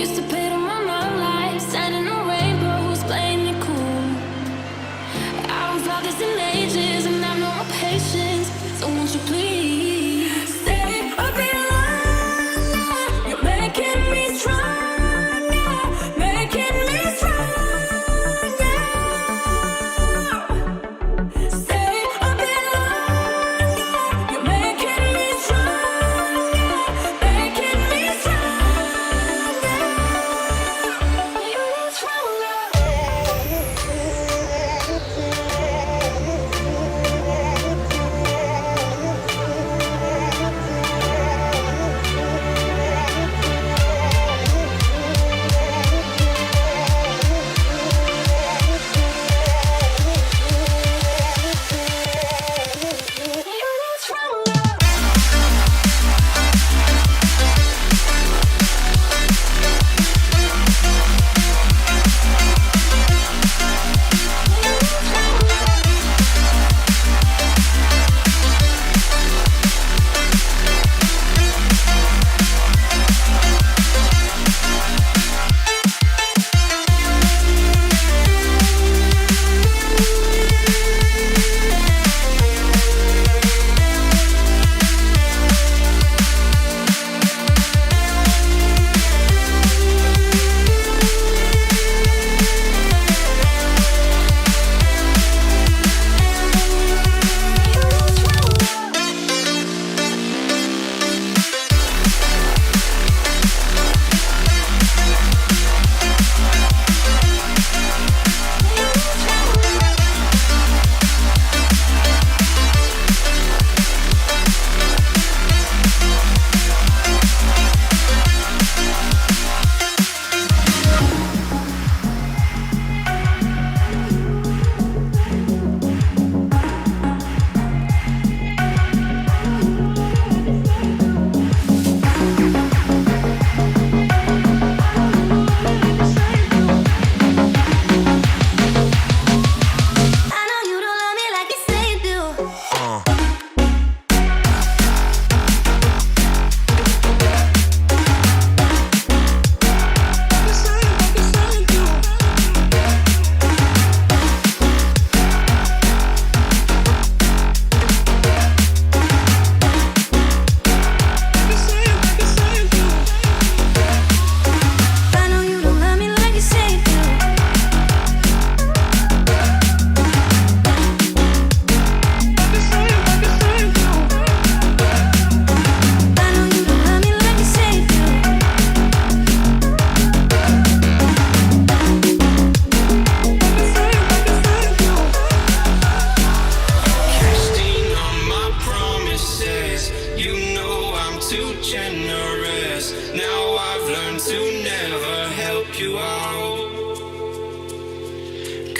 used to pay to my love life, standing on rainbows, playing it cool. I don't fly this in ages, and I've no more patience. So won't you please stay a bit longer? You're making me stronger, making me stronger. Stay a bit longer. You're making me stronger, making me stronger. You're stronger.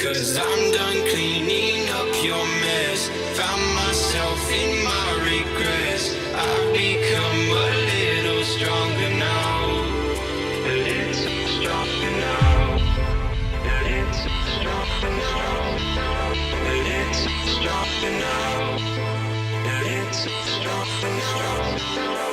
Cause I'm done cleaning up your mess. Found myself in my regrets. I've become a little stronger now. A little stronger now. A little stronger now. A little stronger now. A little stronger now.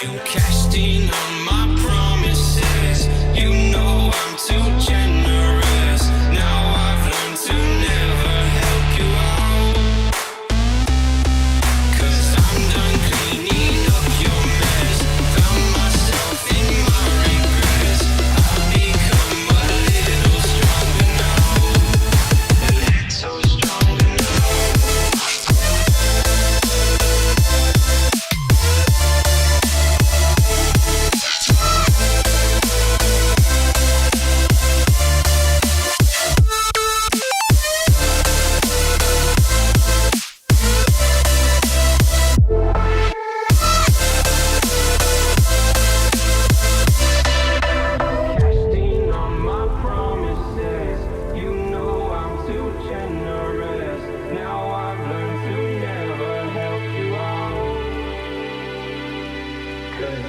You cashed in on my promises. You know I'm too generous. Now I've learned to never help you out. Cause I'm done cleaning up your mess. Found myself in my regrets. I've become a little stronger now. A little stronger now.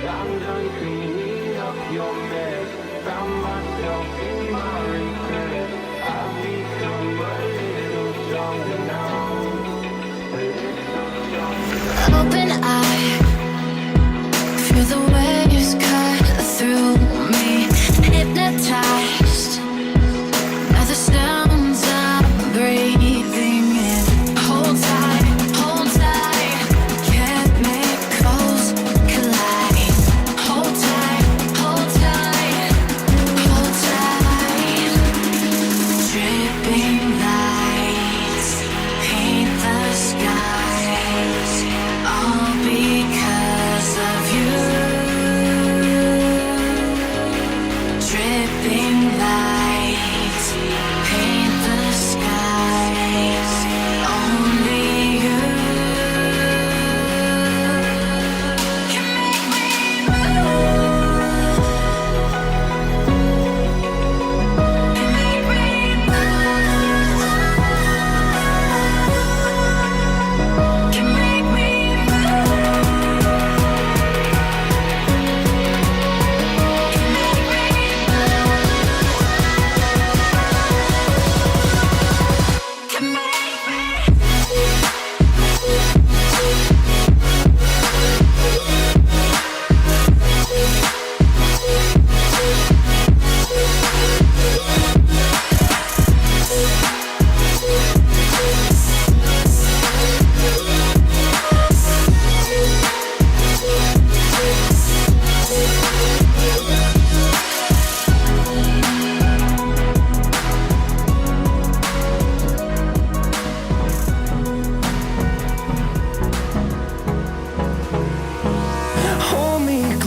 I'm done cleaning up your mess. Found myself in my regrets. I've become a little stronger now. A little stronger now. Open eye, feel the waves cut through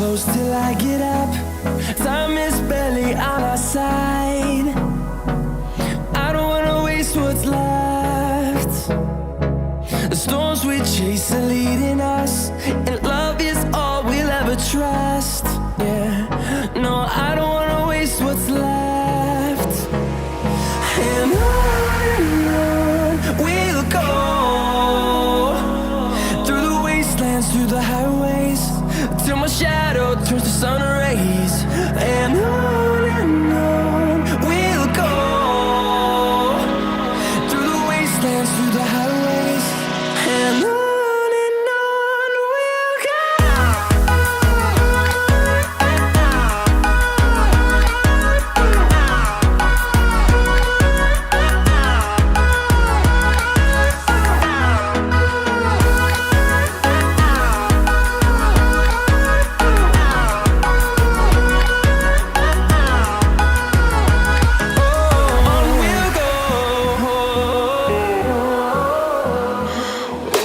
close till I get up. Time is barely on our side. I don't wanna waste what's left. The storms we chase are leading us, and love is all we'll ever trust. Yeah, no, I don't wanna waste what's left. And on we'll go, through the wastelands, through the highways, till my shadow turns to sun rays. And on we'll go, through the wastelands, through the highways, and on we'll go.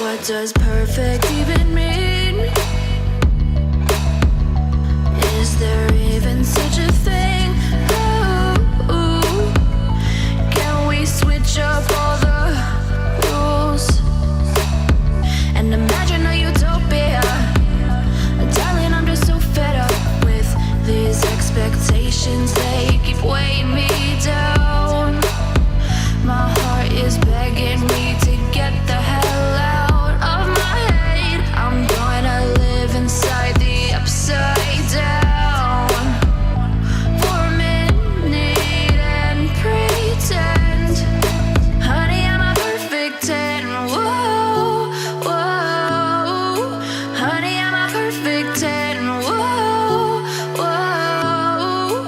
What does perfect even mean? Is there even such a thing? Ooh, can we switch up all the rules and imagine a utopia? Darling, I'm just so fed up with these expectations. They keep weighing me down. My heart is begging me to get the hell out of my head. I'm gonna live inside the upside down for a minute and pretend, honey, I'm a perfect 10. Whoa, whoa, honey, I'm a perfect 10. Whoa, whoa,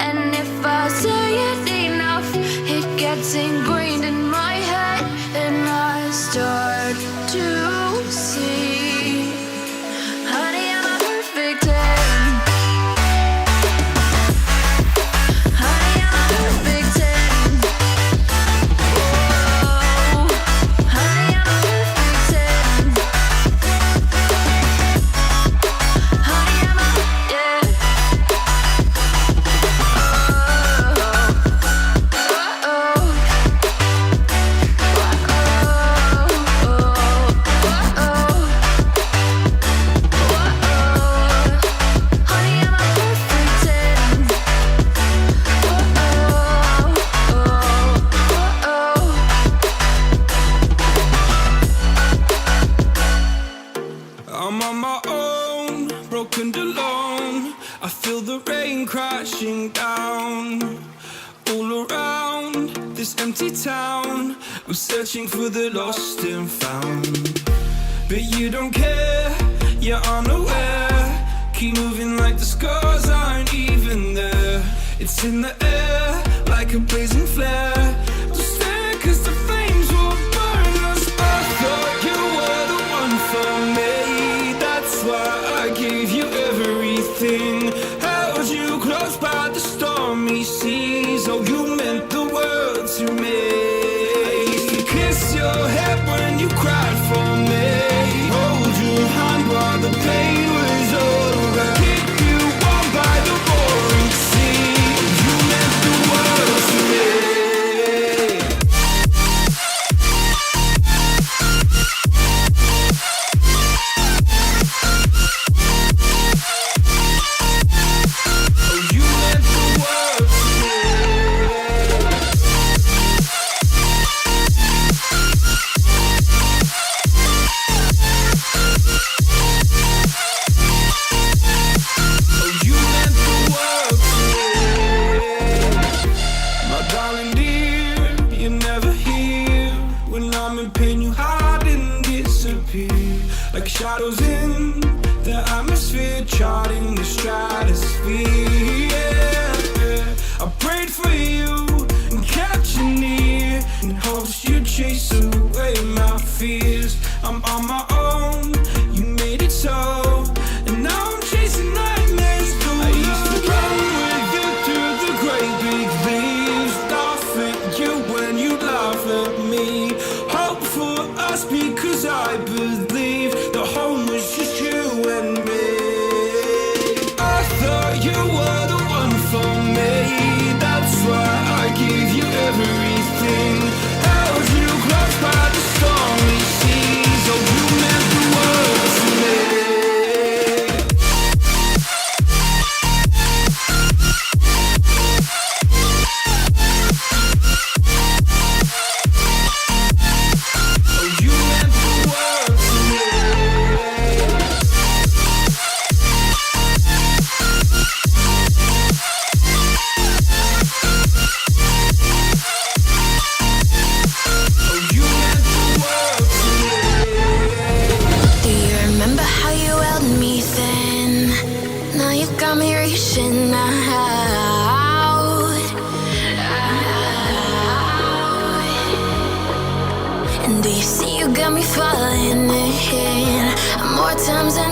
and if I say it enough, it gets ingrained in my head, and I start to see, honey, I'm a perfect 10. Honey, I'm a perfect 10. Whoa, honey, I'm a perfect 10. Honey, I'm a, yeah. I'm on my own, broken and alone. I feel the rain crashing down all around this empty town. I'm searching for the lost and found, but you don't care, you're unaware. Keep moving like the scars aren't even there. It's in the air like a blazing flare. Don't stare, 'cause the flames will burn us. I thought you were the one for me. That's why I gave you everything. Held you close by the stormy seas. Oh, you meant the world to me. I used to kiss your head when you cried for me. Hold your hand while the pain was over. Keep you warm by the roaring sea. You meant the world to me. Like shadows in the atmosphere, charting the stratosphere. Yeah. I prayed for you and kept you near, in hopes you'd chase away my fears. I'm on my own, you made it so, and now I'm chasing nightmares too. I used to run with you through the great big leaves, laugh at you when you laugh at me. Hope for us because I believe the home was just you and me. got me reaching out. And do you see you got me falling in more times than